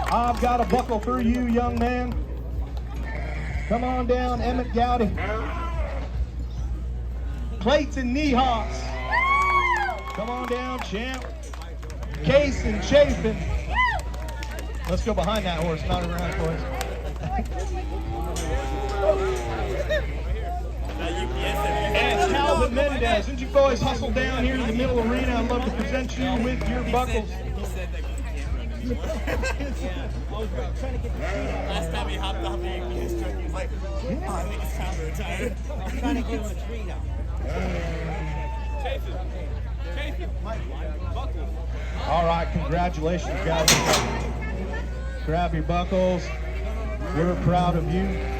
I've got a buckle for you, young man. Come on down, Emmett Gowdy. Clayton Niehaus. Come on down, champ. Case and Chafin. Let's go behind that horse, not around, boys. And Calvin Mendez, didn't you boys hustle down here to the middle arena? I'd love to present you with your buckles. Last time he hopped off the UPS truck, he was like, I think it's time to retire. I'm trying to give him a treat out. All right, congratulations, guys. Grab your buckles. We're proud of you.